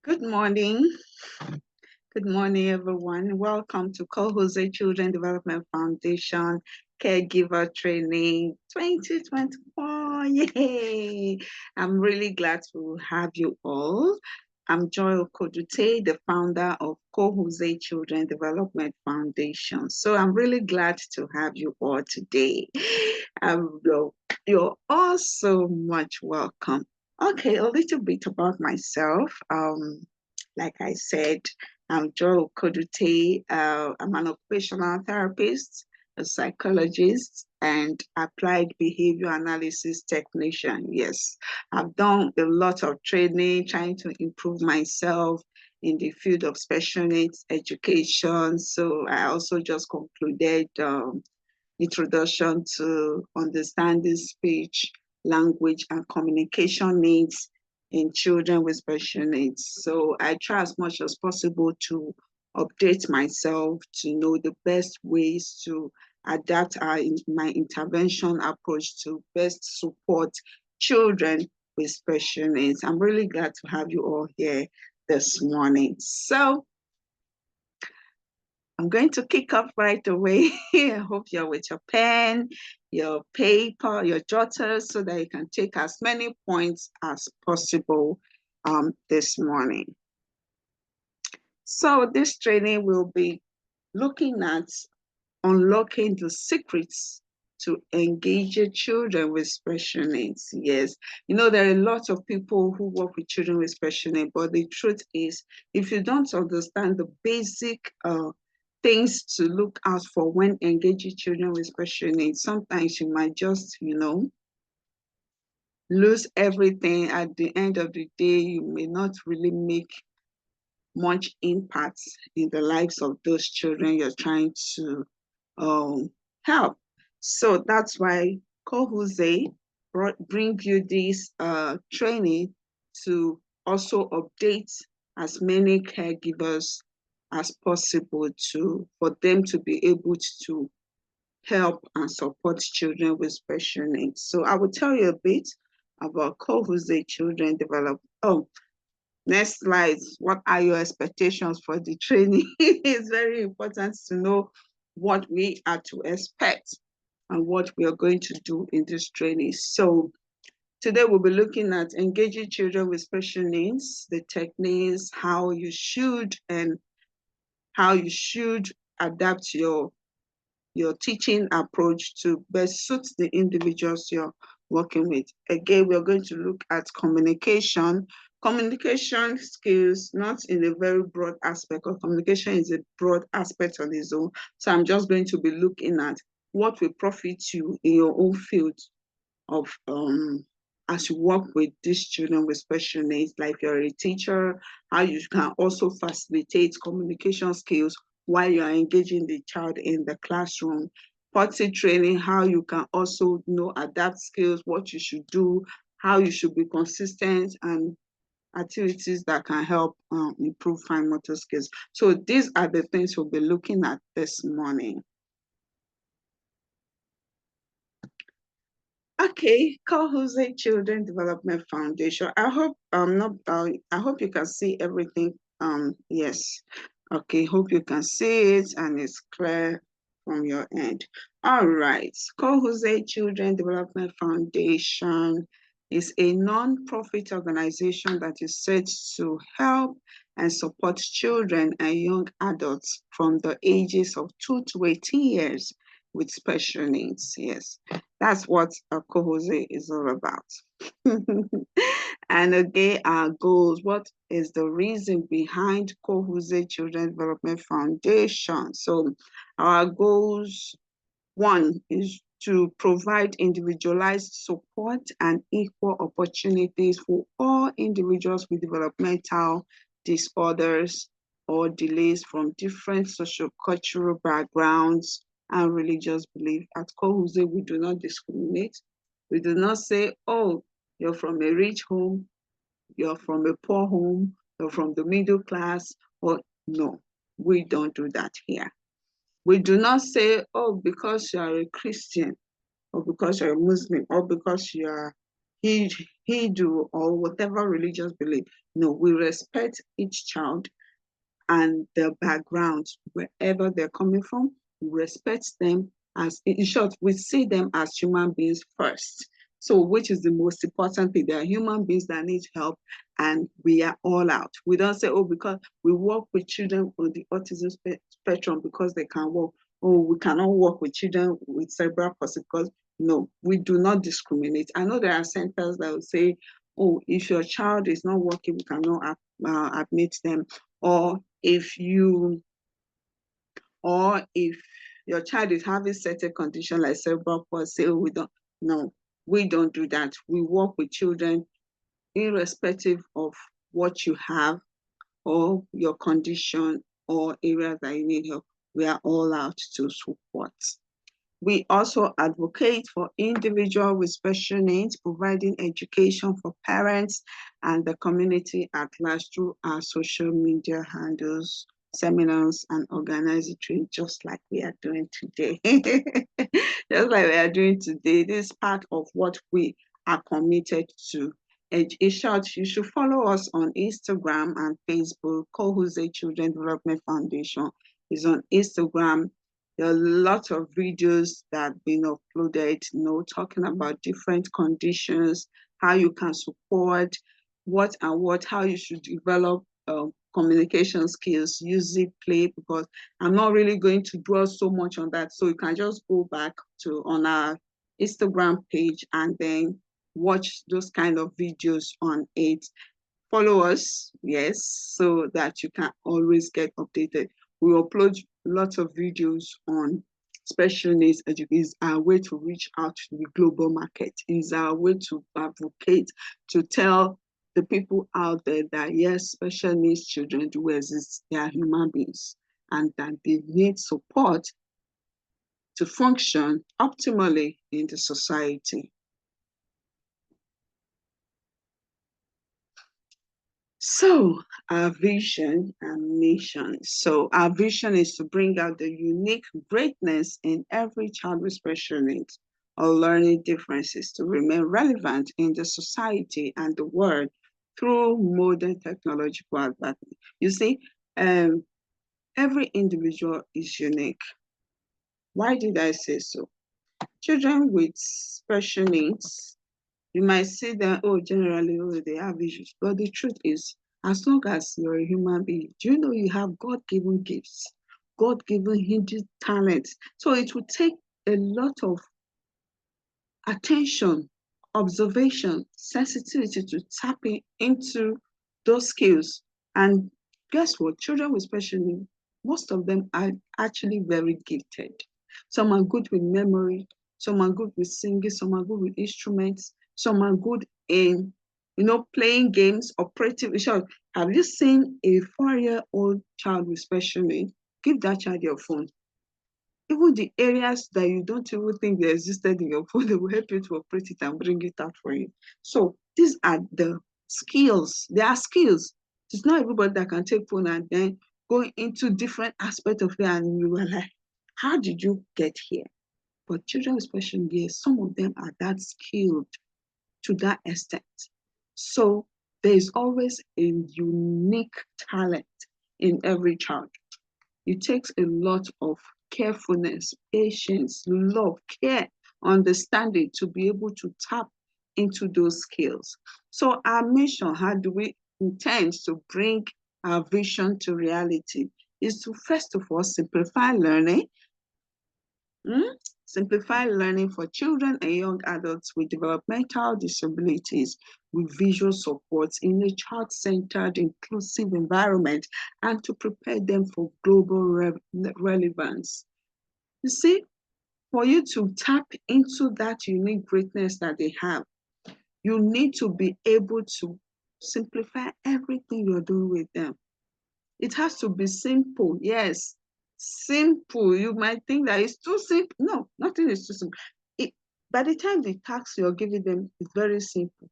Good morning. Good morning, everyone. Welcome to Col-hozeh Children Development Foundation Caregiver Training 2024. Yay! I'm really glad to have you all. I'm Joy Okodute, the founder of Col-hozeh Children Development Foundation. So I'm really glad to have you all today. You're all so much welcome. Okay, a little bit about myself. Like I said, I'm Joy Okodute. I'm an occupational therapist, a psychologist, and applied behavior analysis technician. Yes, I've done a lot of training trying to improve myself in the field of special needs education. So I also just concluded introduction to understanding speech, language, and communication needs in children with special needs. So I try as much as possible to update myself to know the best ways to adapt my intervention approach to best support children with special needs. I'm really glad to have you all here this morning. So I'm going to kick off right away. I hope you're with your pen, your paper, your jotters, so that you can take as many points as possible this morning. So this training will be looking at unlocking the secrets to engage children with special needs. Yes, you know, there are a lot of people who work with children with special needs, but the truth is, if you don't understand the basic things to look out for when engaging children with special needs, sometimes you might just, lose everything. At the end of the day, you may not really make much impact in the lives of those children you're trying to help. So that's why Col-hozeh bring you this training to also update as many caregivers as possible for them to be able to help and support children with special needs. So I will tell you a bit about Col-hozeh Children Develop. Oh, next slide. What are your expectations for the training? It's very important to know what we are to expect and what we are going to do in this training. So today we'll be looking at engaging children with special needs, the techniques, how you should adapt your teaching approach to best suit the individuals you're working with. Again, we're going to look at communication skills, not in a very broad aspect, because communication is a broad aspect on its own. So I'm just going to be looking at what will profit you in your own field of as you work with these children with special needs, like you're a teacher, how you can also facilitate communication skills while you are engaging the child in the classroom. Potty training, how you can also adapt skills, what you should do, how you should be consistent, and activities that can help improve fine motor skills. So these are the things we'll be looking at this morning. Okay, Col-hozeh Children Development Foundation. I hope I hope you can see everything. Yes. Okay, hope you can see it and it's clear from your end. All right. Col-hozeh Children Development Foundation is a non-profit organization that is set to help and support children and young adults from the ages of 2 to 18 years with special needs. Yes, that's what Col-hozeh is all about. And again, our goals. What is the reason behind Col-hozeh Children Development Foundation? So our goals, one is to provide individualized support and equal opportunities for all individuals with developmental disorders or delays from different socio-cultural backgrounds and religious belief. At Col-hozeh, we do not discriminate. We do not say, oh, you're from a rich home, you're from a poor home, you're from the middle class, or no, we don't do that here. We do not say, oh, because you are a Christian, or because you're a Muslim, or because you are Hindu or whatever religious belief. No, we respect each child and their background, wherever they're coming from. We respect them as, in short, we see them as human beings first. So, which is the most important thing? They are human beings that need help, and we are all out. We don't say, oh, because we work with children on the autism spectrum because they can walk. Oh, we cannot work with children with cerebral palsy because no, we do not discriminate. I know there are centers that will say, oh, if your child is not working, we cannot admit them, or if your child is having certain condition like cerebral palsy, we don't, no, we don't do that. We work with children irrespective of what you have or your condition or areas that you need help. We are all out to support. We also advocate for individuals with special needs, providing education for parents and the community at large through our social media handles, seminars, and organizing training, just like we are doing today. Just like we are doing today. This is part of what we are committed to. In short, you should follow us on Instagram and Facebook. Col-hozeh Children Development Foundation is on Instagram. There are lots of videos that have been uploaded, talking about different conditions, how you can support, how you should develop communication skills, using play, because I'm not really going to dwell so much on that. So you can just go back on our Instagram page and then watch those kind of videos on it. Follow us, yes, so that you can always get updated. We upload lots of videos on special needs education. Is our way to reach out to the global market. Is our way to advocate, to tell the people out there that yes, special needs children do exist. They are human beings and that they need support to function optimally in the society. So our vision and mission. So our vision is to bring out the unique greatness in every child with special needs or learning differences to remain relevant in the society and the world through modern technological advancement. You see, every individual is unique. Why did I say so? Children with special needs, you might say that, oh, generally, oh, they have issues. But the truth is, as long as you're a human being, do you know you have God-given gifts, God-given hidden talents? So it will take a lot of attention, observation, sensitivity to tap into those skills. And guess what? Children with special needs, most of them are actually very gifted. Some are good with memory, some are good with singing, some are good with instruments, some are good in, playing games, operative. Have you seen a 4-year-old child with special needs? Give that child your phone. Even the areas that you don't even think they existed in your phone, they will help you to operate it and bring it out for you. So these are the skills. They are skills. It's not everybody that can take phone and then go into different aspects of it and you are like, how did you get here? But children with special needs, some of them are that skilled to that extent. So there is always a unique talent in every child. It takes a lot of carefulness, patience, love, care, understanding to be able to tap into those skills. So our mission, how do we intend to bring our vision to reality, is to first of all simplify learning. Simplify learning for children and young adults with developmental disabilities with visual supports in a child-centered, inclusive environment, and to prepare them for global relevance. You see, for you to tap into that unique greatness that they have, you need to be able to simplify everything you're doing with them. It has to be simple, yes. Simple. You might think that it's too simple. No, nothing is too simple. By the time the task you're giving them is very simple,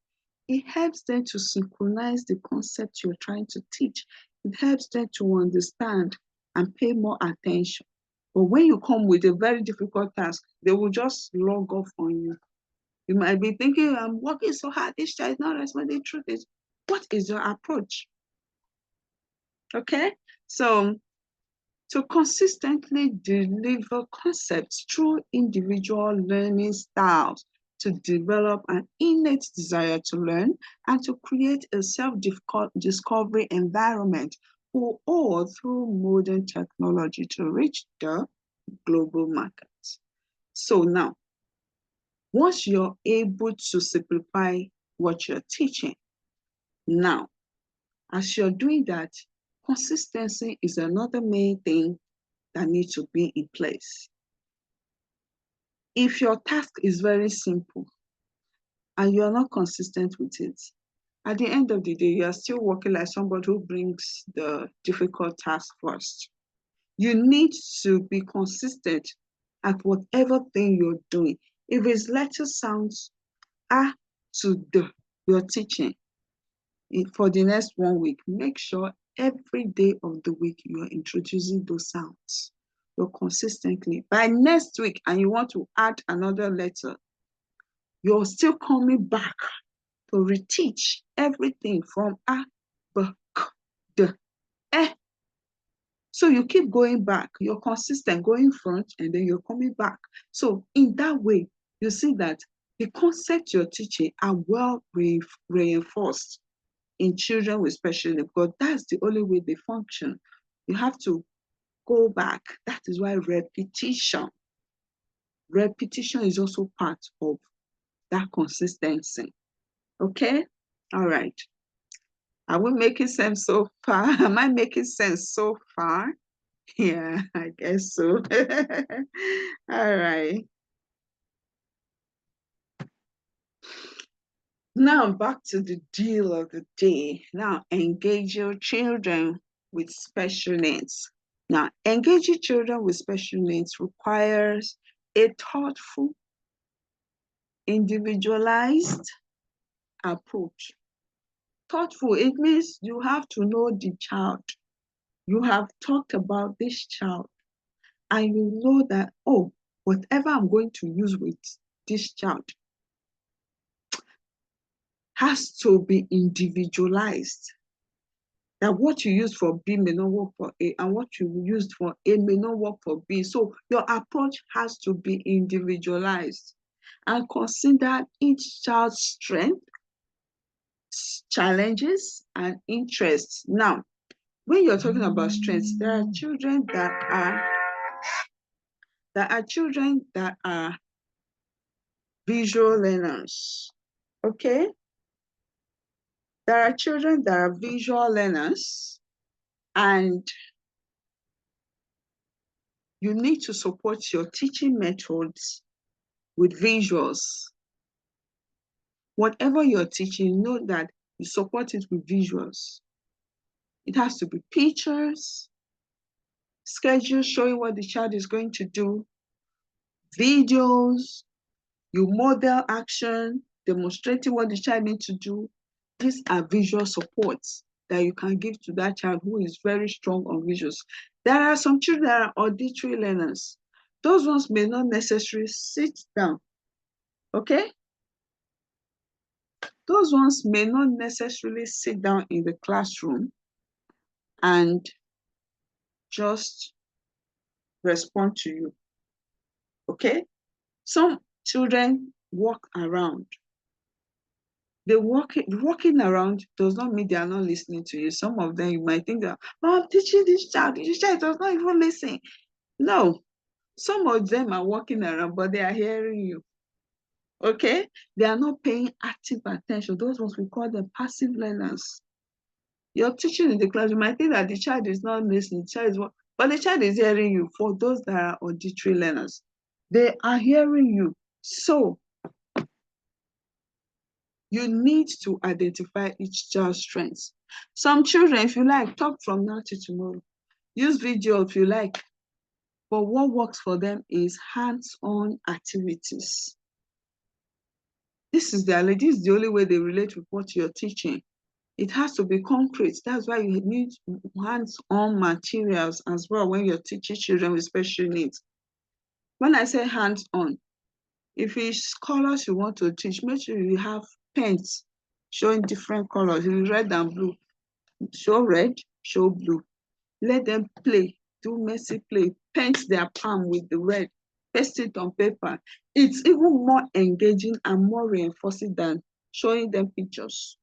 it helps them to synchronize the concept you're trying to teach. It helps them to understand and pay more attention. But when you come with a very difficult task, they will just log off on you. You might be thinking, I'm working so hard, this child is not responding. The truth is, what is your approach? Okay, so to consistently deliver concepts through individual learning styles, to develop an innate desire to learn, and to create a self-discovery environment for all through modern technology to reach the global markets. So now, once you're able to simplify what you're teaching, now, as you're doing that, consistency is another main thing that needs to be in place. If your task is very simple and you're not consistent with it, at the end of the day, you're still working like somebody who brings the difficult task first. You need to be consistent at whatever thing you're doing. If it's letter sounds A to D, you're teaching, for the next 1 week, make sure every day of the week you're introducing those sounds. You're consistently. By next week, and you want to add another letter, you're still coming back to reteach everything from A, B, K, D, E. So you keep going back. You're consistent, going front, and then you're coming back. So in that way, you see that the concepts you're teaching are well reinforced in children with special needs, because that's the only way they function. You have to go back. That is why repetition is also part of that consistency. Okay? All right. Are we making sense so far? Am I making sense so far? Yeah, I guess so. All right. Now back to the deal of the day. Now engage your children with special needs. Now engaging children with special needs requires a thoughtful, individualized approach. Thoughtful, it means you have to know the child. You have talked about this child and you know that, oh, whatever I'm going to use with this child has to be individualized. That what you use for B may not work for A, and what you used for A may not work for B. So your approach has to be individualized and consider each child's strength, challenges, and interests. Now, when you're talking about strengths, there are children that are visual learners. Okay? There are children that are visual learners, and you need to support your teaching methods with visuals. Whatever you're teaching, know that you support it with visuals. It has to be pictures, schedules showing what the child is going to do, videos, you model action, demonstrating what the child needs to do. These are visual supports that you can give to that child who is very strong on visuals. There are some children that are auditory learners. Those ones may not necessarily sit down, okay? Those ones may not necessarily sit down in the classroom and just respond to you, okay? Some children walk around. Walking around does not mean they are not listening to you. Some of them, you might think that, oh, I'm teaching this child does not even listen. No, some of them are walking around, but they are hearing you, okay? They are not paying active attention. Those ones, we call them passive learners. You're teaching in the class, you might think that the child is not listening, but the child is hearing you. For those that are auditory learners, they are hearing you. So you need to identify each child's strengths. Some children, if you like, talk from now to tomorrow. Use video if you like. But what works for them is hands-on activities. This is the only way they relate with what you're teaching. It has to be concrete. That's why you need hands-on materials as well when you're teaching children with special needs. When I say hands-on, If it's colors you want to teach, make sure you have pens showing different colors, red and blue. Show red, show blue. Let them play, do messy play, paint their palm with the red, paste it on paper. It's even more engaging and more reinforcing than showing them pictures,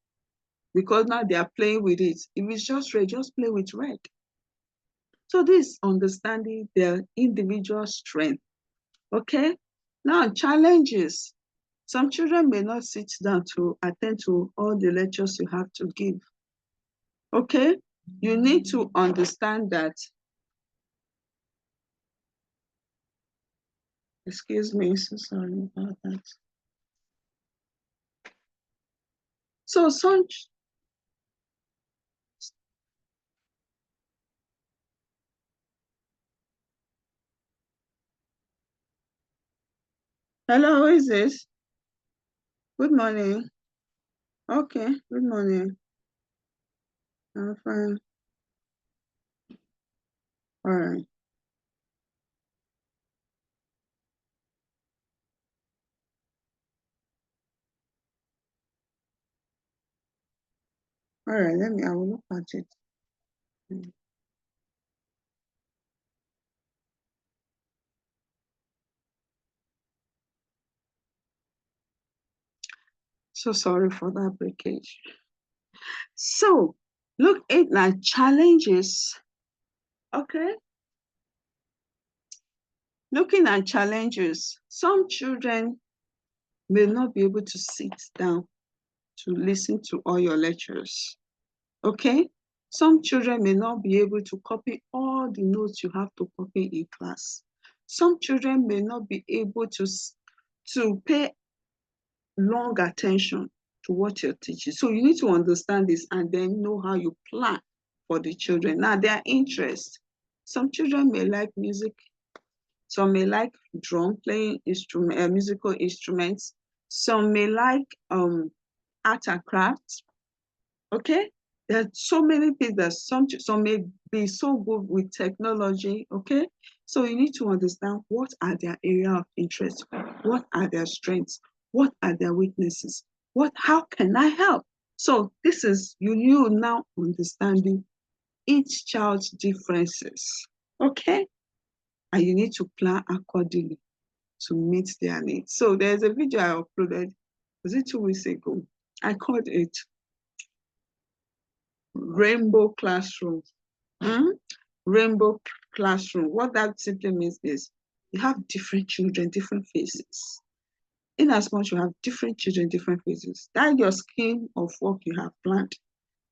because now they are playing with it. If it's just red, just play with red. So this understanding their individual strength. Okay? Now, challenges. Some children may not sit down to attend to all the lectures you have to give. Okay? You need to understand that. Excuse me, so sorry about that. So some, hello, who is this? Good morning. Okay, good morning. I'm fine. All right. All right, I will look at it. So sorry for that breakage. So look at like challenges. Okay. Looking at challenges, some children may not be able to sit down to listen to all your lectures. Okay? Some children may not be able to copy all the notes you have to copy in class. Some children may not be able to pay long attention to what you're teaching. So you need to understand this and then know how you plan for the children. Now, their interest. Some children may like music. Some may like drum, playing musical instruments. Some may like art and crafts. Okay? There are so many things that some may be so good with technology. Okay? So you need to understand what are their area of interest, what are their strengths, what are their weaknesses, how can I help? So this is you now understanding each child's differences. Okay? And you need to plan accordingly to meet their needs. So there's a video I uploaded, was it 2 weeks ago? I called it Rainbow Classroom. Hmm? Rainbow Classroom. What that simply means is you have different children, different faces. In as much you have different children, different faces, that your scheme of work you have planned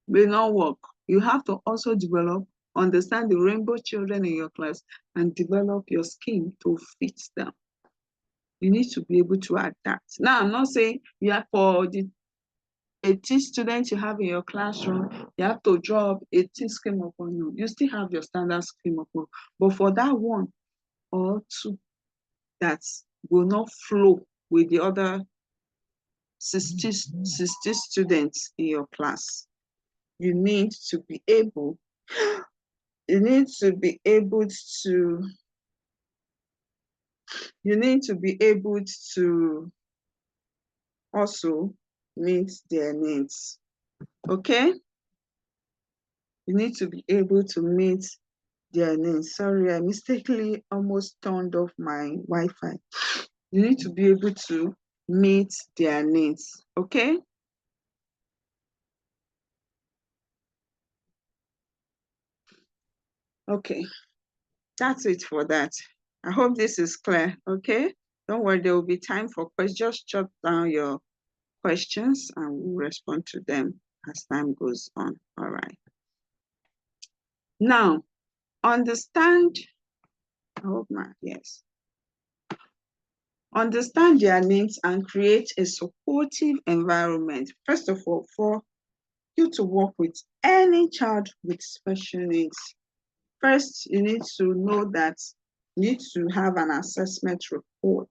may not work. You have to also develop, understand the rainbow children in your class and develop your scheme to fit them. You need to be able to adapt. Now, I'm not saying you have for the 18 students you have in your classroom, you have to draw up 18 scheme of work. No, you still have your standard scheme of work. But for that one or two that will not flow with the other 60 students in your class, you need to be able, you need to be able to, you need to be able to also meet their needs. Okay? You need to be able to meet their needs. Sorry, I mistakenly almost turned off my Wi-Fi. You need to be able to meet their needs. Okay? Okay. That's it for that. I hope this is clear. Okay? Don't worry, there will be time for questions. Just jot down your questions and we'll respond to them as time goes on. All right. Now, understand, yes. Understand their needs and create a supportive environment. First of all, for you to work with any child with special needs, first, you need to know that you need to have an assessment report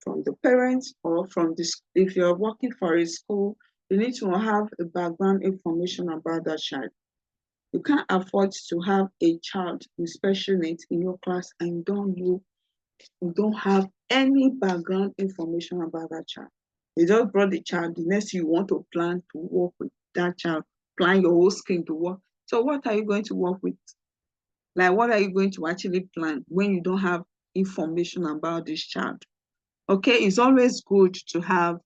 from the parents or from this. If you're working for a school, you need to have a background information about that child. You can't afford to have a child with special needs in your class and you don't know You don't have any background information about that child. They just brought the child. The next you want to plan to work with that child, plan your whole scheme to work. So what are you going to work with? Like, what are you going to actually plan when you don't have information about this child? Okay, it's always good to have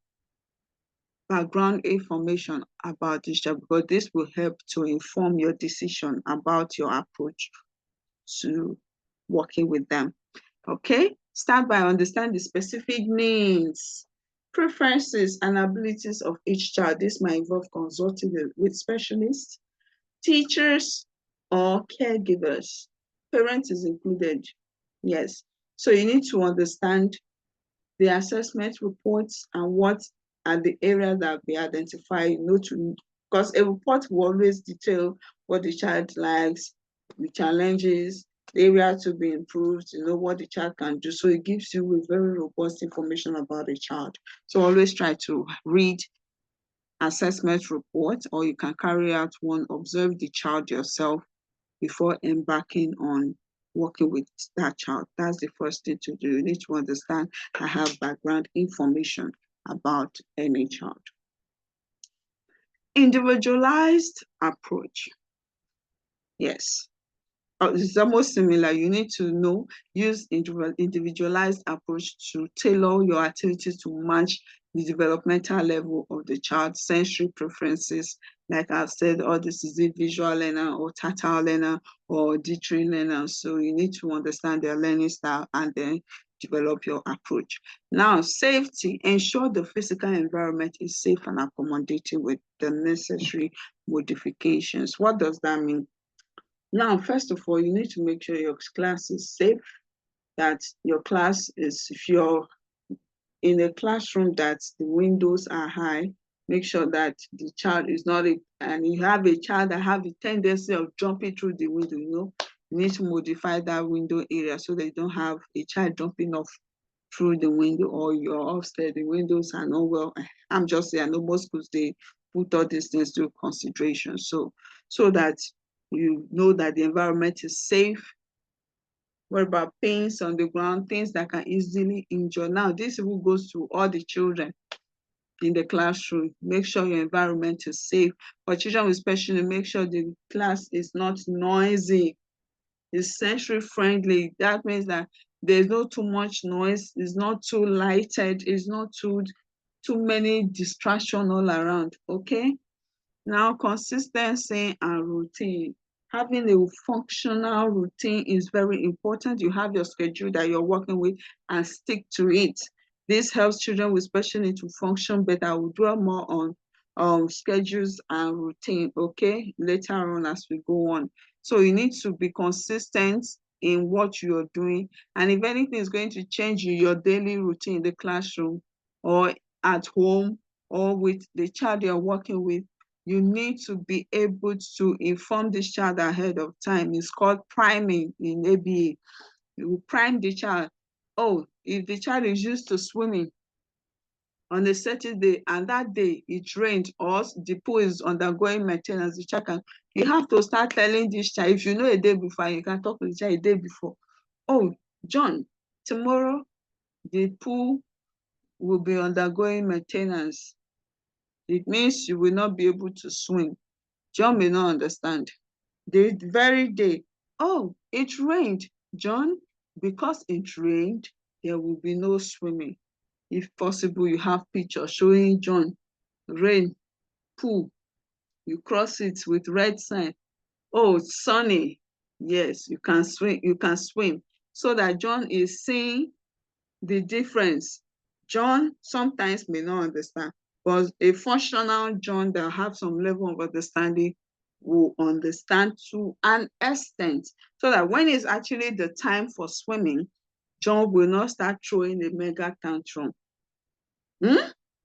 background information about this child because this will help to inform your decision about your approach to working with them. Okay, start by understanding the specific needs, preferences, and abilities of each child. This might involve consulting with specialists, teachers, or caregivers. Parents is included. Yes. So you need to understand the assessment reports and what are the areas that we identify, because a report will always detail what the child likes, the challenges, the area to be improved, what the child can do. So it gives you a very robust information about the child. So always try to read assessment reports, or you can carry out one, observe the child yourself before embarking on working with that child. That's the first thing to do. You need to understand and have background information about any child. Individualized approach. Yes. It's almost similar. You need to use individualized approach to tailor your activities to match the developmental level of the child, sensory preferences. Like I've said, this is a visual learner or tactile learner or auditory learner. So you need to understand their learning style and then develop your approach. Now, safety. Ensure the physical environment is safe and accommodating with the necessary modifications. What does that mean? Now, first of all, you need to make sure your class is safe, that your class is, if you're in a classroom that the windows are high, make sure that the child is not, and you have a child that have a tendency of jumping through the window, you need to modify that window area so that you don't have a child jumping off through the window, or you're upstairs, the windows are not well. I'm just saying, I know most schools, they put all these things to consideration. So that you know that the environment is safe. What about pains on the ground, things that can easily injure? Now, this even goes to all the children in the classroom. Make sure your environment is safe. For children with special needs, make sure the class is not noisy, it's sensory friendly. That means that there's not too much noise, it's not too lighted, it's not too many distractions all around. Okay. Now, consistency and routine. Having a functional routine is very important. You have your schedule that you're working with and stick to it. This helps children with special needs to function better. I will dwell more on schedules and routine, okay, later on as we go on. So you need to be consistent in what you're doing. And if anything is going to change your daily routine in the classroom or at home or with the child you're working with, you need to be able to inform this child ahead of time. It's called priming in ABA. You prime the child. Oh, if the child is used to swimming on a certain day and that day it rained or the pool is undergoing maintenance, you have to start telling this child, if you know a day before, you can talk to the child a day before. Oh, John, tomorrow the pool will be undergoing maintenance. It means you will not be able to swim. John may not understand. The very day, oh, it rained. John, because it rained, there will be no swimming. If possible, you have pictures showing John, rain, pool, you cross it with red sign. Oh, it's sunny. Yes, you can swim. So that John is seeing the difference. John sometimes may not understand, but a functional John that have some level of understanding will understand to an extent, so that when it's actually the time for swimming, John will not start throwing a mega tantrum.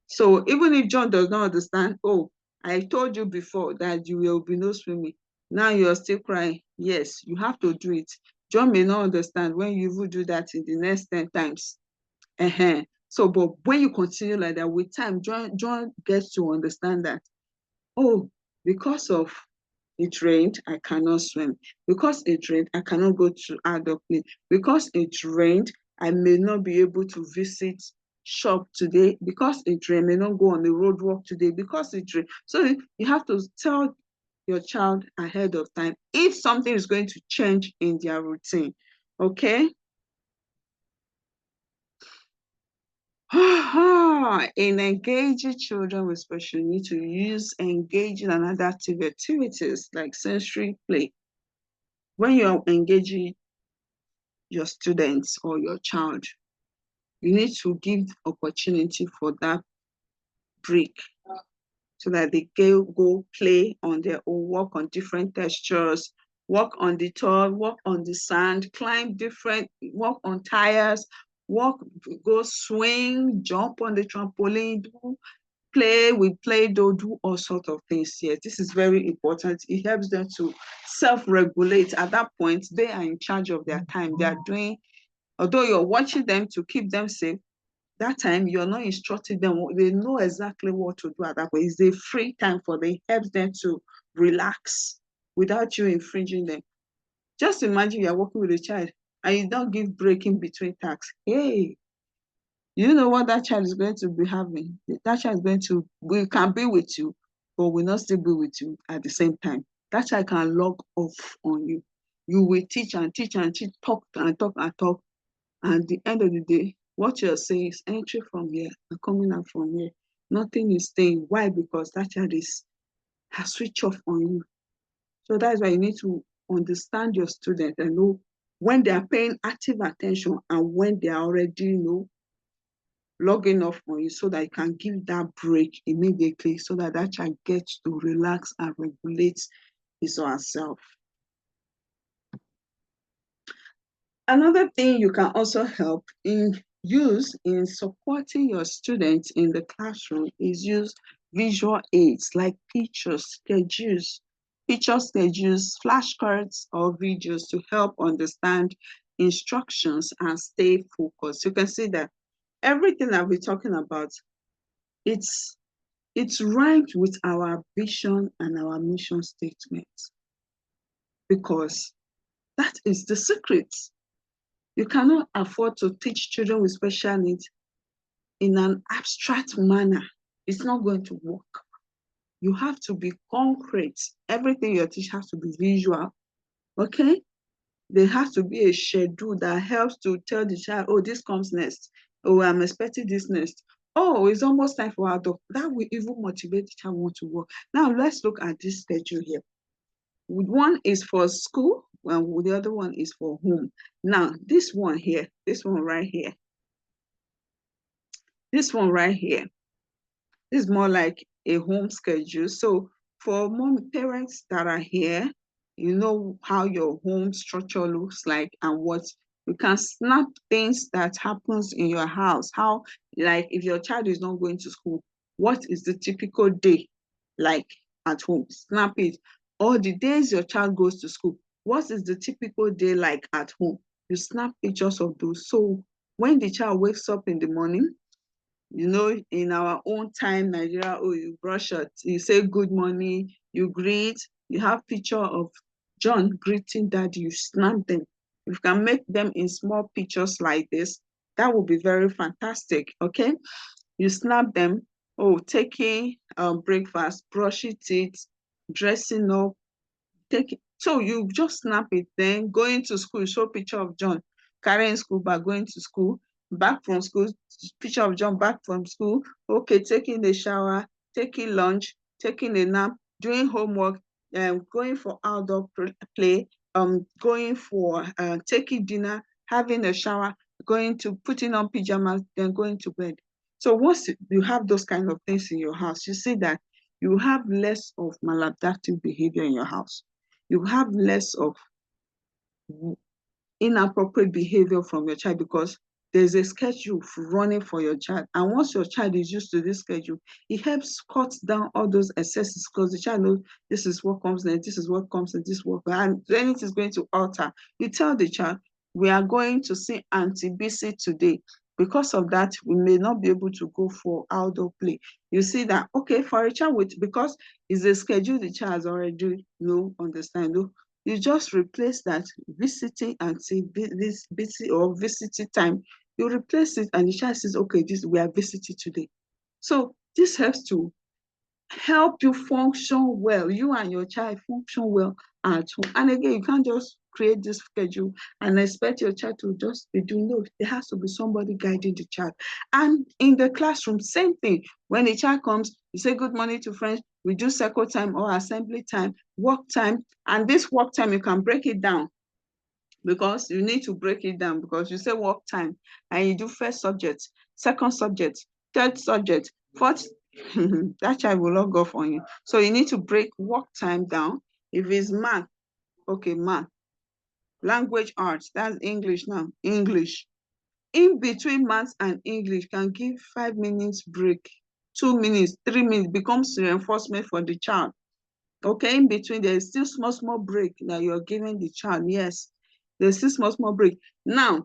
So even if John does not understand, oh, I told you before that you will be no swimming. Now you're still crying. Yes, you have to do it. John may not understand when you will do that in the next 10 times. So, but when you continue like that with time, John gets to understand that, oh, because of it rained, I cannot swim. Because it rained, I cannot go to adult play. Because it rained, I may not be able to visit shop today because it rain. May not go on the road walk today because it rain. So you have to tell your child ahead of time if something is going to change in their routine. Okay. In engaging children with special needs, to use engaging and adaptive activities like sensory play. When you're engaging your students or your child, you need to give opportunity for that break so that they can go play on their own, work on different textures, work on the toy, work on the sand, climb different, work on tires, walk, go swing, jump on the trampoline, do play with Play-Doh, do all sorts of things here. This is very important. It helps them to self-regulate. At that point, they are in charge of their time. They are doing, although you're watching them to keep them safe, that time you're not instructing them. They know exactly what to do at that point. It's a free time for them. It helps them to relax without you infringing them. Just imagine you're working with a child and you don't give break in between tasks. Hey, you know what that child is going to be having? That child is going to, we can be with you, but will not still be with you at the same time. That child can log off on you. You will teach and teach and teach, talk and talk and talk. And at the end of the day, what you're saying is entry from here and coming out from here. Nothing is staying. Why? Because that child has switched off on you. So that's why you need to understand your student and know when they are paying active attention and when they are already, logging off on you, so that you can give that break immediately so that that child gets to relax and regulate his or herself. Another thing you can also help use in supporting your students in the classroom is use visual aids like picture schedules, flashcards, or videos to help understand instructions and stay focused. You can see that everything that we're talking about, it's rhymed with our vision and our mission statement, because that is the secret. You cannot afford to teach children with special needs in an abstract manner. It's not going to work. You have to be concrete. Everything you teach has to be visual, okay? There has to be a schedule that helps to tell the child, oh, this comes next. Oh, I'm expecting this next. Oh, it's almost time for our dog. That will even motivate the child want to work. Now, let's look at this schedule here. One is for school, and the other one is for home. Now, this one here, this one right here, this one right here, this is more like a home schedule. So for parents that are here, you know how your home structure looks like and what you can snap things that happens in your house. How, like if your child is not going to school, what is the typical day like at home? Snap it. Or the days your child goes to school, what is the typical day like at home? You snap pictures of those. So when the child wakes up in the morning, in our own time, Nigeria, oh, you brush it, you say good morning, you greet, you have picture of John greeting daddy, you snap them. If you can make them in small pictures like this, that would be very fantastic, okay? You snap them, oh, taking breakfast, brushing teeth, dressing up, so you just snap it, then going to school, show picture of John carrying school bag, going to school, back from school, picture of John back from school, okay, taking a shower, taking lunch, taking a nap, doing homework, going for outdoor play, going for taking dinner, having a shower, going to putting on pajamas, then going to bed. So once you have those kind of things in your house, you see that you have less of maladaptive behavior in your house. You have less of inappropriate behavior from your child because there's a schedule running for your child. And once your child is used to this schedule, it helps cut down all those excesses because the child knows this is what comes next, this is what comes next, this is what, and then it is going to alter. You tell the child, we are going to see Auntie BC today. Because of that, we may not be able to go for outdoor play. You see that, okay, for a child because it's a schedule the child has already understand. you just replace that visiting and see this visit or visiting time. You replace it and the child says, okay, we are visiting today. So this helps to help you function well, you and your child function well at home. And again, you can't just create this schedule and expect your child to just be doing. No, there has to be somebody guiding the child. And in the classroom, same thing. When the child comes, you say good morning to friends, we do circle time or assembly time, work time. And this work time, you can break it down, because you need to break it down, because you say work time and you do first subject, second subject, third subject, fourth. That child will not go for you. So you need to break work time down. If it's math, okay, math. Language arts, that's English now, English. In between math and English, can give 5 minutes break, 2 minutes, 3 minutes, becomes reinforcement for the child. Okay, in between, there is still small break that you're giving the child. Yes, there's still small break. Now,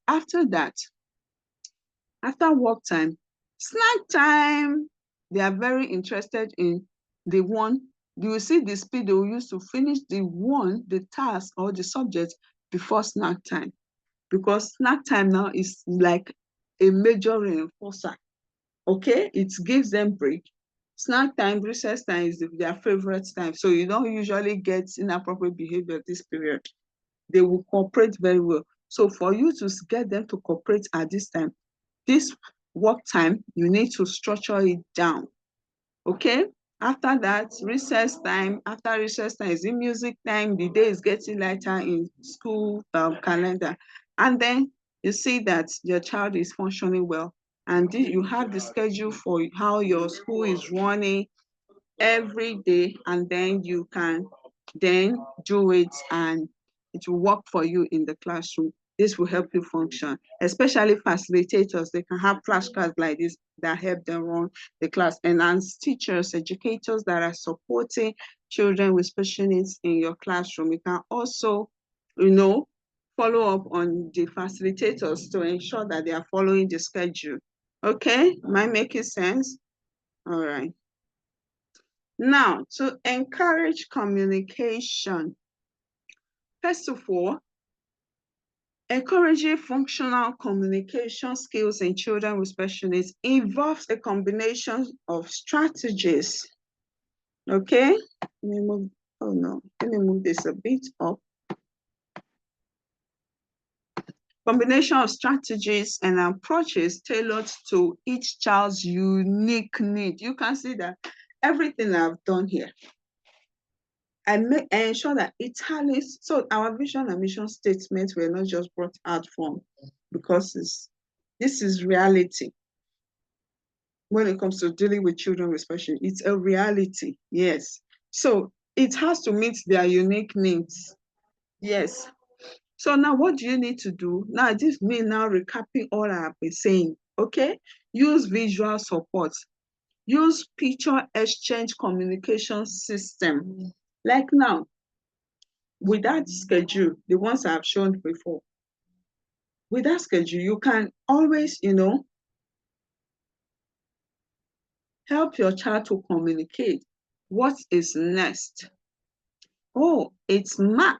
after that, after work time, snack time, they are very interested in the one. You will see the speed they will use to finish the task or the subject before snack time. Because snack time now is like a major reinforcer. Okay, it gives them break. Snack time, recess time is their favorite time. So you don't usually get inappropriate behavior this period. They will cooperate very well. So for you to get them to cooperate at this time, this work time, you need to structure it down. Okay? After that, recess time. After recess time is in music time. The day is getting lighter in school calendar. And then you see that your child is functioning well. And you have the schedule for how your school is running every day, and then you can then do it and it will work for you in the classroom. This will help you function, especially facilitators. They can have flashcards like this that help them run the class. And as teachers, educators that are supporting children with special needs in your classroom, you can also, follow up on the facilitators to ensure that they are following the schedule. Okay, am I making sense? All right. Now, to encourage communication, first of all, encouraging functional communication skills in children with special needs involves a combination of strategies. Okay, let me move this a bit up. Combination of strategies and approaches tailored to each child's unique need. You can see that everything I've done here, I ensure that it tallies. So our vision and mission statements were not just brought out from, because this is reality. When it comes to dealing with children with special needs, it's a reality, yes. So it has to meet their unique needs, yes. So now what do you need to do? Now this means now recapping all I've been saying, okay? Use visual support. Use picture exchange communication system. Like now, with that schedule, the ones I've shown before, with that schedule, you can always, help your child to communicate. What is next? Oh, it's math.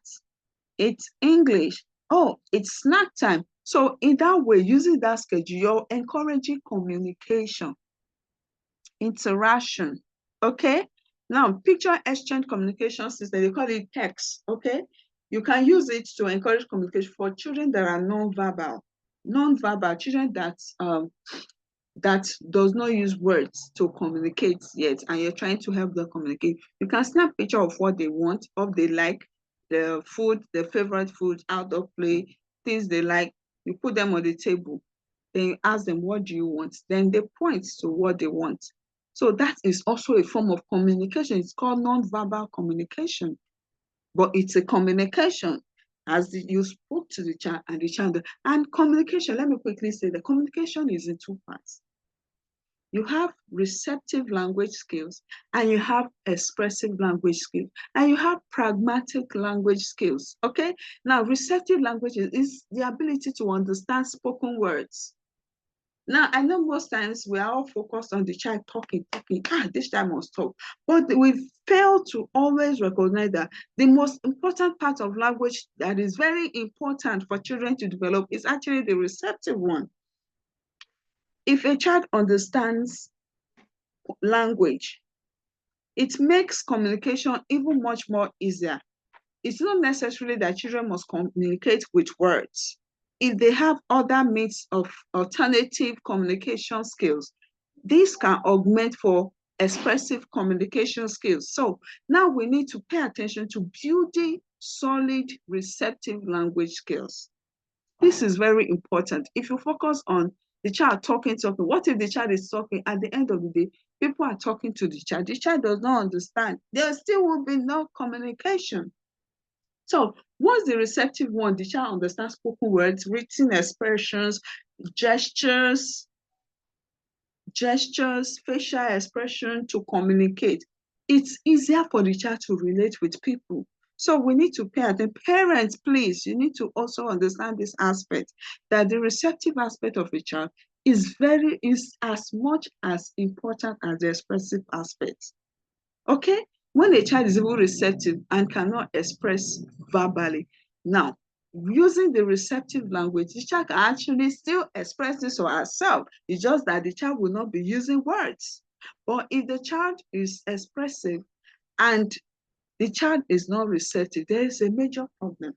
It's English. Oh, it's snack time. So in that way, using that schedule, you're encouraging communication, interaction, okay? Now, picture exchange communication system, they call it text, okay? You can use it to encourage communication for children that are non-verbal. Non-verbal, children that does not use words to communicate yet, and you're trying to help them communicate. You can snap picture of what they want, what they like, the food, their favorite food, outdoor play, things they like. You put them on the table. Then you ask them, what do you want? Then they point to what they want. So that is also a form of communication. It's called non-verbal communication, but it's a communication as you spoke to the child and the child. And communication, let me quickly say that communication is in two parts. You have receptive language skills, and you have expressive language skills, and you have pragmatic language skills, okay? Now, receptive language is the ability to understand spoken words. Now, I know most times we are all focused on the child talking. This child must talk. But we fail to always recognize that the most important part of language that is very important for children to develop is actually the receptive one. If a child understands language, it makes communication even much more easier. It's not necessarily that children must communicate with words. If they have other means of alternative communication skills, this can augment for expressive communication skills. So now we need to pay attention to building solid receptive language skills. This is very important. If you focus on the child talking, what if the child is talking, at the end of the day, people are talking to the child does not understand, there still will be no communication. So once the receptive one, the child understands spoken words, written expressions, gestures, facial expression to communicate, it's easier for the child to relate with people. So we need to pay attention. Parents, please, you need to also understand this aspect, that the receptive aspect of a child is as much as important as the expressive aspect. Okay? When a child is even receptive and cannot express verbally, now, using the receptive language, the child can actually still express this or herself. It's just that the child will not be using words. But if the child is expressive and the child is not receptive, there is a major problem.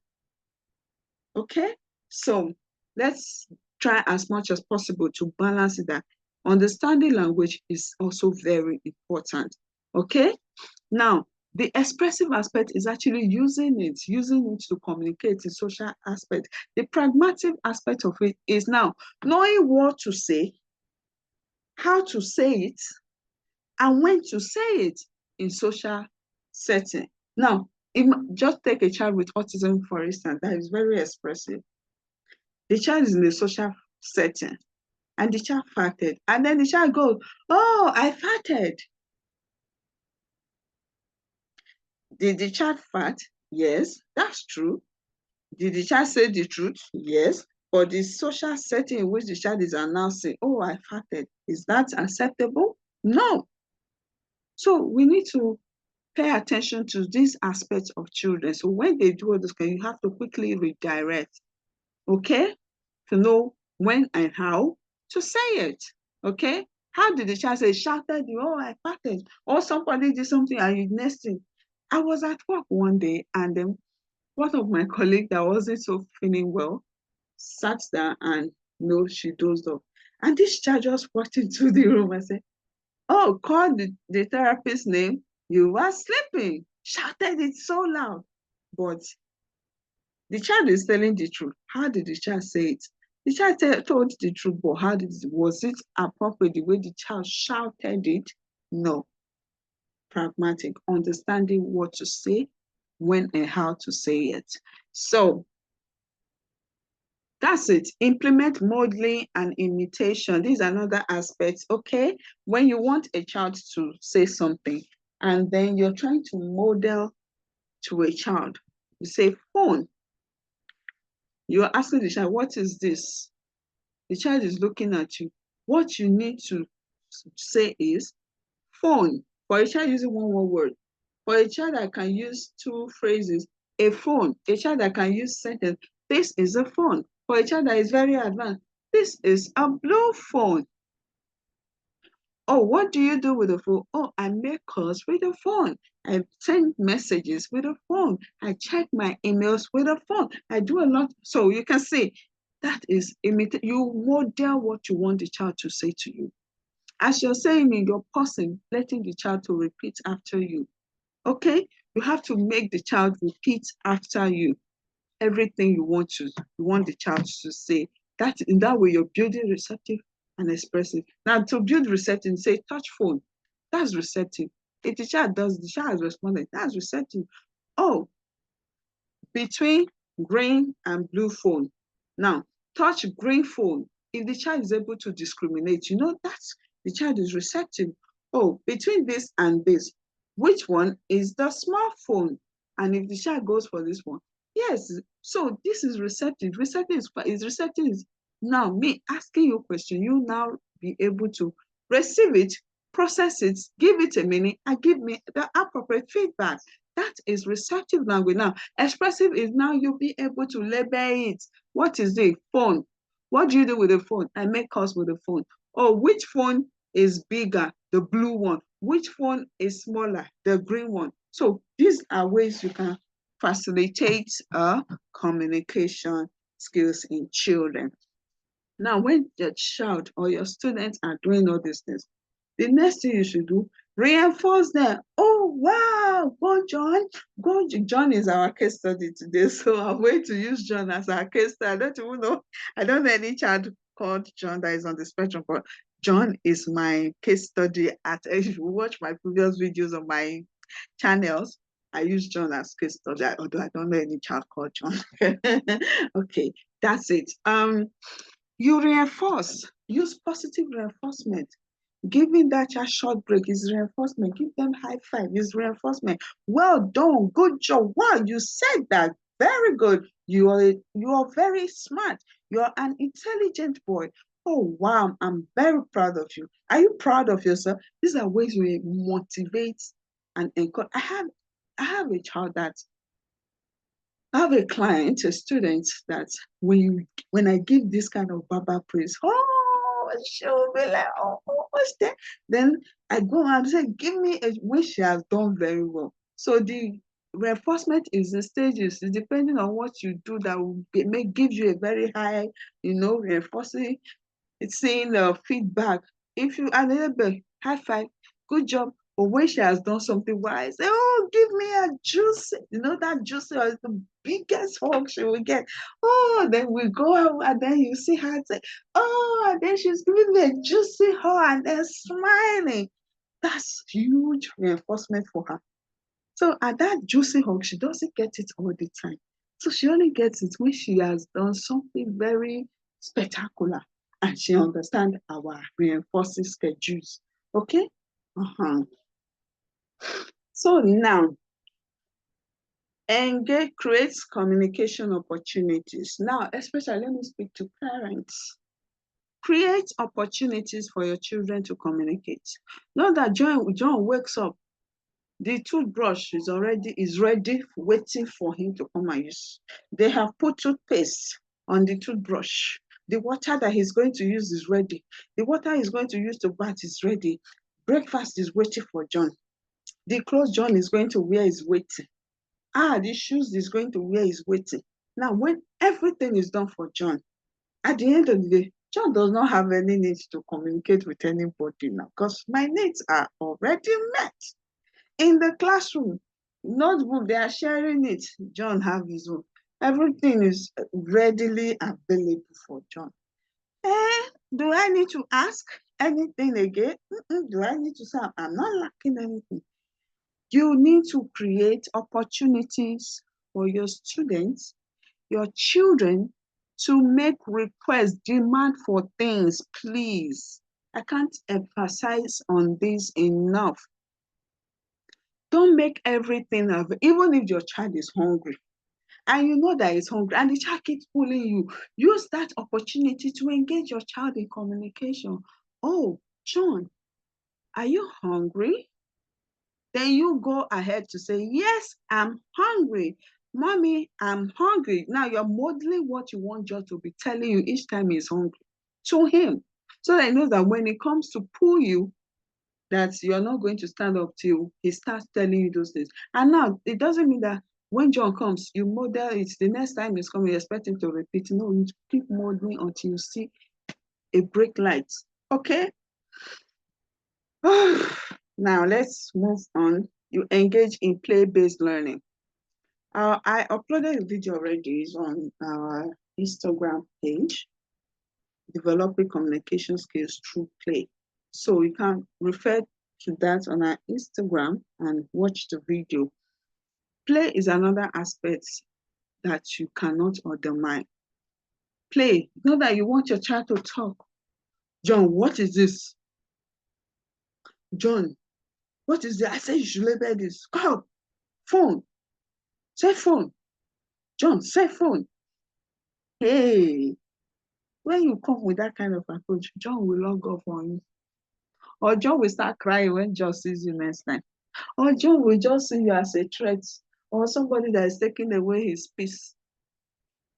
Okay? So let's try as much as possible to balance it, that understanding language is also very important. Okay? Now, the expressive aspect is actually using it to communicate the social aspect. The pragmatic aspect of it is now knowing what to say, how to say it, and when to say it in social setting. Now, just take a child with autism, for instance, that is very expressive. The child is in a social setting, and the child farted, and then the child goes, "Oh, I farted." Did the child fart? Yes, that's true. Did the child say the truth? Yes. But the social setting in which the child is announcing, "Oh, I farted," is that acceptable? No. So we need to pay attention to these aspects of children. So when they do all this, you have to quickly redirect, okay? To know when and how to say it, okay? How did the child say, shouted you, "Oh, I farted," or somebody did something and you next thing? I was at work one day, and then one of my colleagues that wasn't so feeling well sat down and she dozed off. And this child just walked into the room and said, "Oh, call the therapist's name. You were sleeping." Shouted it so loud. But the child is telling the truth. How did the child say it? The child told the truth, but was it appropriate the way the child shouted it? No. Pragmatic, understanding what to say, when and how to say it. So that's it. Implement modeling and imitation. These are another aspects, okay? When you want a child to say something and then you're trying to model to a child, you say phone. You're asking the child, "What is this?" The child is looking at you. What you need to say is phone. For a child using one word. For a child that can use two phrases, a phone. A child that can use sentence, this is a phone. For a child that is very advanced, this is a blue phone. Oh, what do you do with the phone? Oh, I make calls with the phone. I send messages with the phone. I check my emails with the phone. I do a lot. So you can see that is you model what you want the child to say to you. As you're saying it, you're pausing, letting the child to repeat after you. Okay? You have to make the child repeat after you everything you want the child to say. That in that way you're building receptive and expressive. Now to build receptive, say touch phone. That's receptive. If the child does, the child has responded. That's receptive. Oh, between green and blue phone. Now touch green phone. If the child is able to discriminate, that's the child is receptive. Oh, between this and this, which one is the smartphone? And if the child goes for this one, yes. So this is receptive. Receptive is Now, me asking you a question, you now be able to receive it, process it, give it a meaning, and give me the appropriate feedback. That is receptive language. Now, expressive is now you be able to label it. What is the phone? What do you do with the phone? I make calls with the phone. Oh, which phone is bigger? The blue one. Which phone is smaller? The green one. So these are ways you can facilitate communication skills in children. Now, when your child or your students are doing all these things, the next thing you should do, reinforce them. Oh, wow, go John. Go, John is our case study today. So I'm going to use John as our case study. I don't even know. I don't know any child called John that is on the spectrum, but John is my case study. If you watch my previous videos on my channels, I use John as case study, although I don't know any child called John. Okay, that's it. You reinforce, use positive reinforcement. Giving that child short break is reinforcement. Give them high five is reinforcement. Well done, good job. Wow, you said that. Very good. You are very smart. You're an intelligent boy. Oh wow, I'm very proud of you. Are you proud of yourself? These are ways we motivate and encourage. I have a child that I have a client, a student that when I give this kind of Baba praise, oh, she'll be like, oh, what's that? Then I go and say, give me a when she has done very well. So the reinforcement is in stages. It's depending on what you do that may give you a very high, reinforcing. It's saying the feedback. If you are a little bit high five, good job. But when she has done something wise, say, oh, give me a juicy, that juicy is the biggest hug she will get. Oh, then we go out and then you see her say, oh, and then she's giving me a juicy hug and then smiling. That's huge reinforcement for her. So at that juicy hug, she doesn't get it all the time. So she only gets it when she has done something very spectacular and she understands our reinforcing schedules. Okay? Uh-huh. So now, engage creates communication opportunities. Now, especially let me speak to parents. Create opportunities for your children to communicate. Not that John wakes up, the toothbrush is ready, waiting for him to come and use. They have put toothpaste on the toothbrush. The water that he's going to use is ready. The water he's going to use to bath is ready. Breakfast is waiting for John. The clothes John is going to wear is waiting. The shoes he's going to wear is waiting. Now, when everything is done for John, at the end of the day, John does not have any need to communicate with anybody now because my needs are already met. In the classroom, notebook, they are sharing it. John have his own. Everything is readily available for John. Do I need to ask anything again? Do I need to say, I'm not lacking anything? You need to create opportunities for your students, your children, to make requests, demand for things, please. I can't emphasize on this enough. Don't make everything even if your child is hungry and you know that it's hungry and the child keeps pulling you, use that opportunity to engage your child in communication. Oh, John, are you hungry? Then you go ahead to say, yes, I'm hungry. Mommy, I'm hungry. Now you're modeling what you want John to be telling you each time he's hungry to him. So that he knows that when it comes to pull you, that you're not going to stand up till he starts telling you those things. And now it doesn't mean that when John comes, you model it. The next time he's coming, you expect him to repeat. No, you keep modeling until you see a brake light. Okay? Now let's move on. You engage in play-based learning. I uploaded a video already. It's on our Instagram page, developing communication skills through play. So you can refer to that on our Instagram and watch the video. Play is another aspect that you cannot undermine. Play, not that you want your child to talk. John, what is this? John, what is this? I said you should label this. Call, phone, say phone. John, say phone. Hey, When you come with that kind of approach, John will log off on you. Or John will start crying when John sees you next time. Or John will just see you as a threat or somebody that is taking away his peace.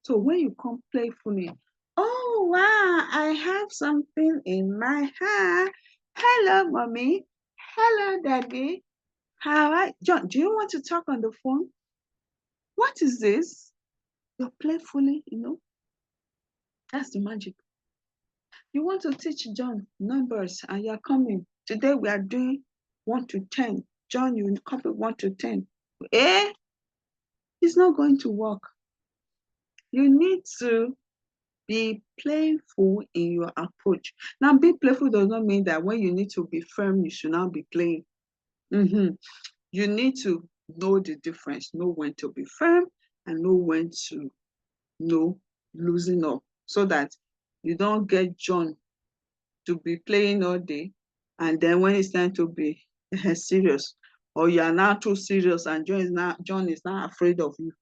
So when you come playfully, oh wow, I have something in my hand. Hello, mommy. Hello, daddy. How are John? Do you want to talk on the phone? What is this? You're playfully, that's the magic. You want to teach John numbers and you're coming. Today we are doing 1 to 10. John, you copy 1 to 10. Eh? It's not going to work. You need to be playful in your approach. Now, being playful does not mean that when you need to be firm, you should not be playing. You need to know the difference, know when to be firm and know when to loosen up so that you don't get John to be playing all day. And then when it's time to be serious, or you are now too serious and John is not afraid of you.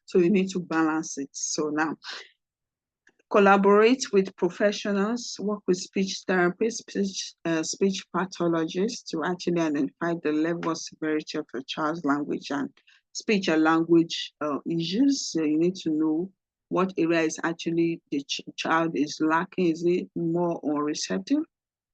So you need to balance it. So now, collaborate with professionals, work with speech therapists, speech pathologists to actually identify the level of severity of your child's language and speech and language issues. So you need to know what area is actually the child is lacking. Is it more unreceptive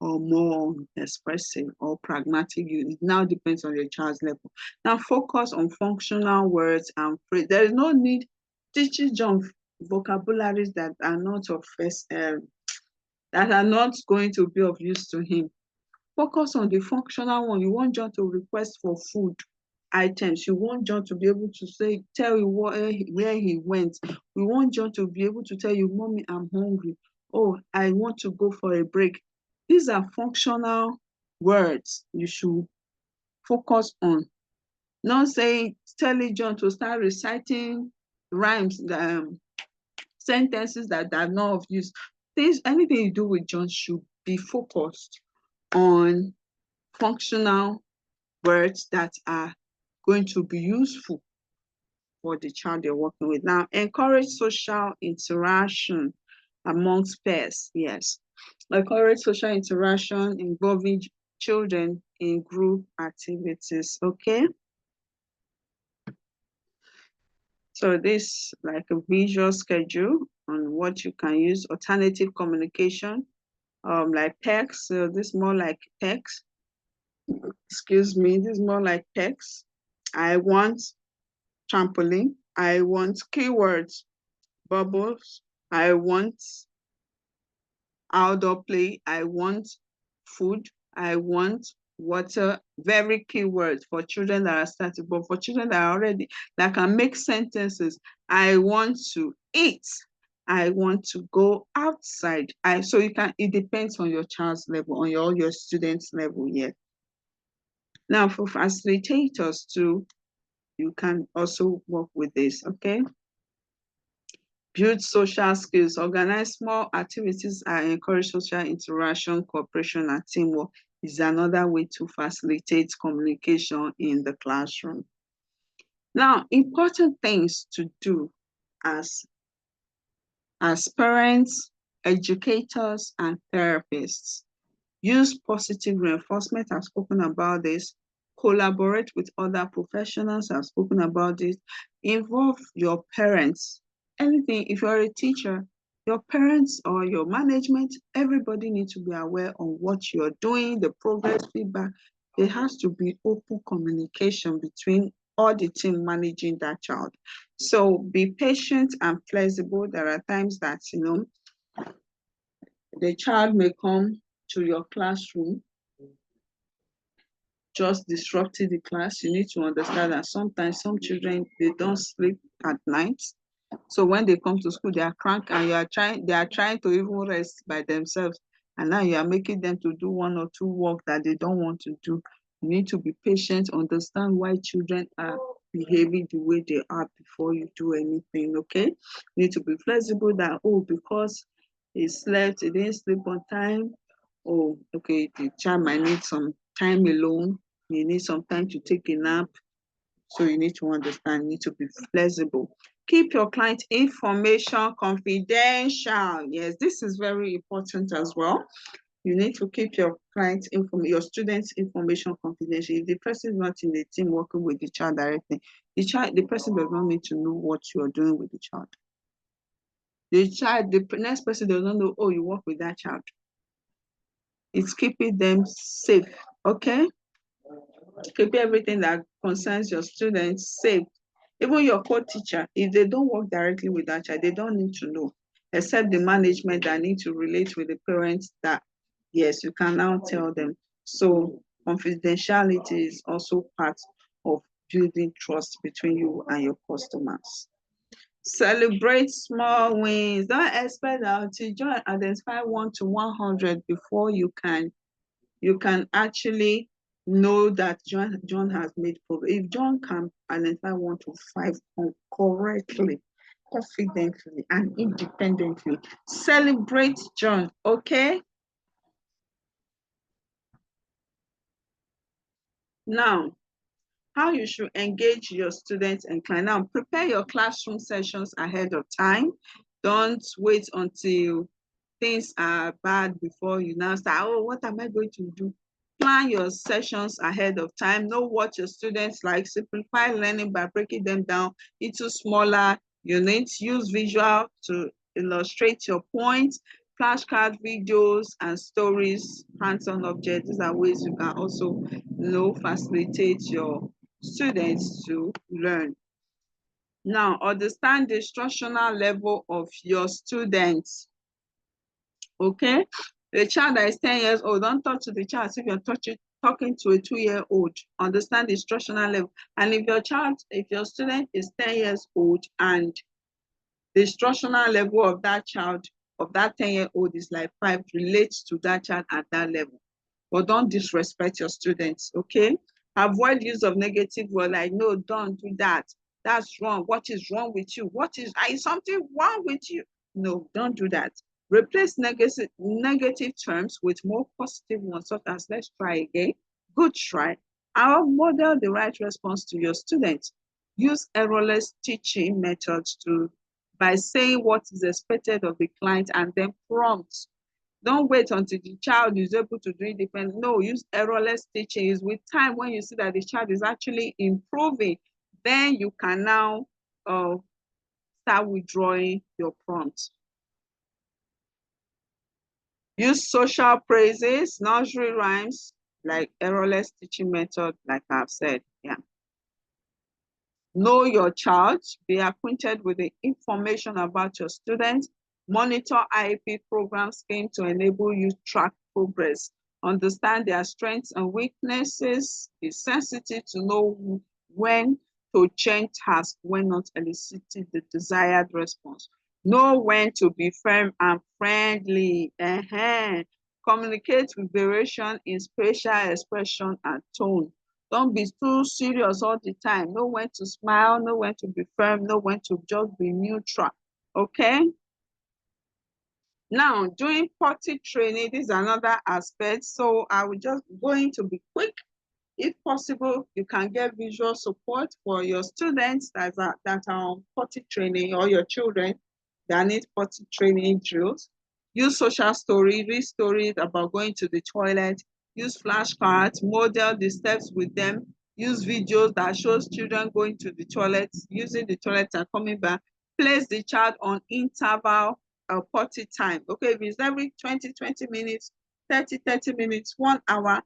or more expressive or pragmatic? It now depends on your child's level. Now focus on functional words and phrase. There is no need teaching John vocabularies that are not of that are not going to be of use to him. Focus on the functional one. You want John to request for food items. You want John to be able to tell you where he went. We want John to be able to tell you, Mommy, I'm hungry. Oh, I want to go for a break. These are functional words you should focus on. Not telling John to start reciting rhymes, sentences that are not of use. Anything you do with John should be focused on functional words that are going to be useful for the child you're working with. Now, encourage social interaction amongst peers. Yes. Encourage social interaction involving children in group activities. Okay. So this like a visual schedule on what you can use, alternative communication, like text. So this more like text. Excuse me, this is more like text. I want trampoline. I want keywords, bubbles. I want outdoor play. I want food. I want water. Very keywords for children that are starting, but for children that are already that can make sentences. I want to eat. I want to go outside. So you can. It depends on your child's level, on your student's level. Yeah. Now for facilitators too, you can also work with this. Okay. Build social skills, organize small activities and encourage social interaction, cooperation, and teamwork is another way to facilitate communication in the classroom. Now, important things to do as parents, educators, and therapists. Use positive reinforcement. I've spoken about this. Collaborate with other professionals. I've spoken about this. Involve your parents. Anything, if you're a teacher, your parents or your management, everybody needs to be aware of what you're doing, the progress, feedback. There has to be open communication between all the team managing that child. So be patient and flexible. There are times that, the child may come to your classroom just disrupting the class. You need to understand that sometimes some children, they don't sleep at night. So when they come to school, they are cranky and they are trying to even rest by themselves. And now you are making them to do 1 or 2 work that they don't want to do. You need to be patient, understand why children are behaving the way they are before you do anything, okay? You need to be flexible that, because he didn't sleep on time. Oh, okay, the child might need some time alone. You need some time to take a nap. So you need to understand, you need to be flexible. Keep your client information confidential. Yes, this is very important as well. You need to keep your your students' information confidential. If the person is not in the team working with the child directly, the person does not need to know what you're doing with the child. The next person does not know, oh, you work with that child. It's keeping them safe, okay? Keep everything that concerns your students safe. Even your co-teacher, if they don't work directly with that child, they don't need to know, except the management that need to relate with the parents that, yes, you can now tell them. So confidentiality is also part of building trust between you and your customers. Celebrate small wins. Don't expect that to join identify 1 to 100 before you can actually know that John has made progress. If John can identify 1 to 5 correctly, confidently, and independently, celebrate John, okay? Now, how you should engage your students and clients. Now, prepare your classroom sessions ahead of time. Don't wait until things are bad before you now start, oh, what am I going to do? Plan your sessions ahead of time. Know what your students like. Simplify learning by breaking them down into smaller units. Use visual to illustrate your points. Flashcard videos and stories, hands-on objects. These are ways you can also facilitate your students to learn. Now, understand the instructional level of your students. Okay? The child that is 10 years old, don't talk to the child as if you're talking to a 2-year-old. Understand the instructional level. And if your student is 10 years old and the instructional level of that child, of that 10-year-old is like 5, relates to that child at that level. But don't disrespect your students, okay? Avoid use of negative words like, no, don't do that. That's wrong. What is wrong with you? Is something wrong with you? No, don't do that. Replace negative terms with more positive ones, such as let's try again, good try. I'll model the right response to your students. Use errorless teaching methods by saying what is expected of the client and then prompt. Don't wait until the child is able to do it independently. No, use errorless teaching. Is with time, when you see that the child is actually improving, then you can now start withdrawing your prompt. Use social praises, nursery rhymes, like errorless teaching method, like I've said. Yeah. Know your child. Be acquainted with the information about your students. Monitor IEP program scheme to enable you track progress. Understand their strengths and weaknesses. Be sensitive to know when to change tasks when not eliciting the desired response. Know when to be firm and friendly. Communicate with variation in spatial expression and tone. Don't be too serious all the time. Know when to smile, know when to be firm, know when to just be neutral. Okay? Now, doing potty training, this is another aspect. So I will just going to be quick. If possible, you can get visual support for your students that are on potty training, or your children that need potty training drills. Use social stories, read stories about going to the toilet. Use flashcards, model the steps with them. Use videos that shows children going to the toilet, using the toilet and coming back. Place the child on interval potty time. Okay, if it's every 20 minutes, 30 minutes, 1 hour,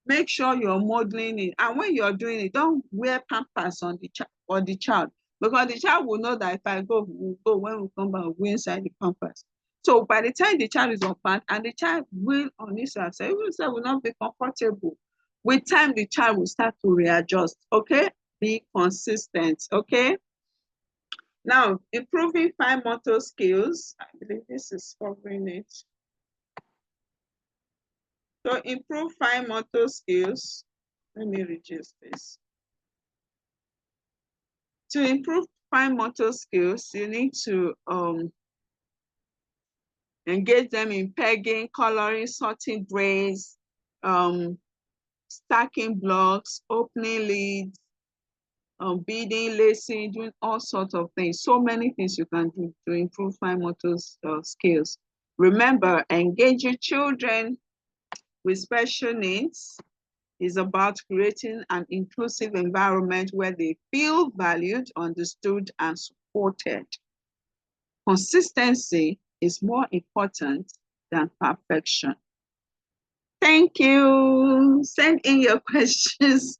make sure you're modeling it. And when you're doing it, don't wear pampers on the child, because the child will know that if I go, we'll go. When we come back, we'll inside the pampers. So by the time the child is on pant, and the child will on himself, even will not be comfortable. With time, the child will start to readjust. Okay, be consistent. Okay. Now, improving fine motor skills. I believe this is covering it. So improve fine motor skills. Let me reduce this. To improve fine motor skills, you need to engage them in pegging, coloring, sorting braids, stacking blocks, opening leads, Bidding, lacing, doing all sorts of things. So many things you can do to improve fine motor skills. Remember, engaging children with special needs is about creating an inclusive environment where they feel valued, understood, and supported. Consistency is more important than perfection. Thank you. Send in your questions.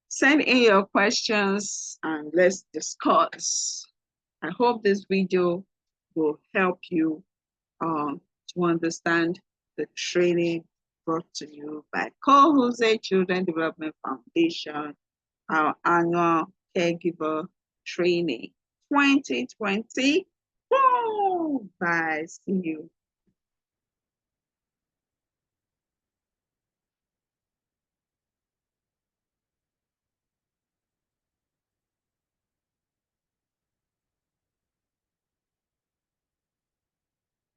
Send in your questions and let's discuss. I hope this video will help you to understand the training brought to you by Col-hozeh Children Development Foundation, our annual caregiver training 2020. Bye. See you.